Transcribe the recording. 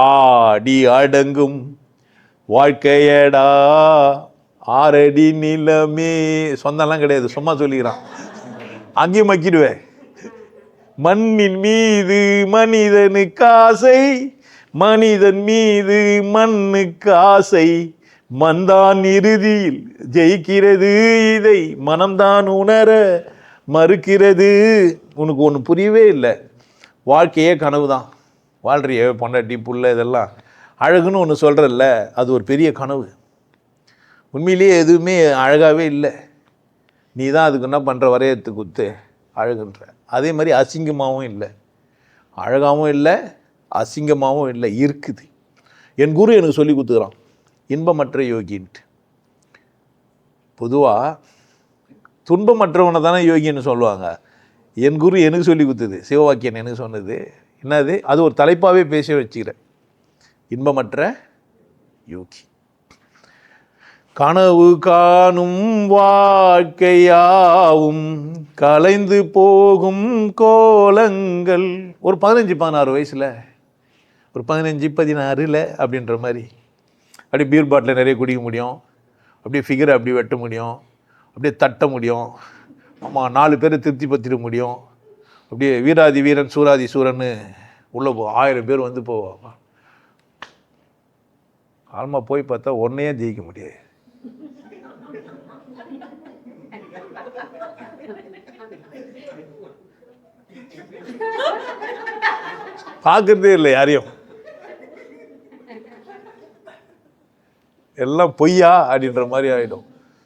ஆடி அடங்கும் வாழ்க்கையடா ஆரடி நிலமே. சொந்தம்லாம் கிடையாது, சும்மா சொல்லிக்கிறான். அங்கேயும் மக்கிடுவேன். மண்ணின் மீது மனிதனுக்கு ஆசை, மனிதன் மீது மண்ணுக்கு ஆசை, மந்தான் இறுதியில் ஜெயிக்கிறது, இதை மனம்தான் உணர மறுக்கிறது. உனக்கு ஒன்று புரியவே இல்லை. வாழ்க்கையே கனவு தான். வாழ்றிய பொண்டாட்டி புள்ள இதெல்லாம் அழகுன்னு ஒன்று சொல்கிறல்ல, அது ஒரு பெரிய கனவு. உண்மையிலேயே எதுவுமே அழகாகவே இல்லை. நீ தான் அதுக்கு என்ன பண்ணுற, வரையத்து குத்து அழகுன்ற. அதே மாதிரி அசிங்கமாகவும் இல்லை, அழகாகவும் இல்லை, அசிங்கமாகவும் இல்லை, இருக்குது. என் குரு எனக்கு சொல்லி கொடுத்துக்கிறான், இன்பமற்ற யோகின்ட்டு. பொதுவாக துன்பமற்றவனை தானே யோகின்னு சொல்லுவாங்க. என் குரு எனக்கு சொல்லி கொடுத்தது, சிவவாக்கியன் எனக்கு சொன்னது என்னது, அது ஒரு தலைப்பாகவே பேச வச்சுக்கிறேன். இன்பமற்ற யோகி. கனவு காணும் வாழ்க்கையாவும் கலைந்து போகும் கோலங்கள். ஒரு 15-16 வயசில், ஒரு 15-16 அப்படின்ற மாதிரி அப்படியே பீர் பாட்டில் நிறைய குடிக்க முடியும், அப்படியே ஃபிகரை அப்படி வெட்ட முடியும், அப்படியே தட்ட முடியும், ஆமாம் 4 பேரை திருப்தி பற்றிட முடியும். அப்படியே வீராதி வீரன் சூராதி சூரன்னு உள்ளே 1000 பேர் வந்து போவாங்க. ஆல்மா போய் பார்த்தா ஒன்றையே ஜெயிக்க முடியாது. பார்க்கறதே இல்லை யாரையும், எல்லாம் பொய்யா அப்படின்ற மாதிரி ஆகிடும்.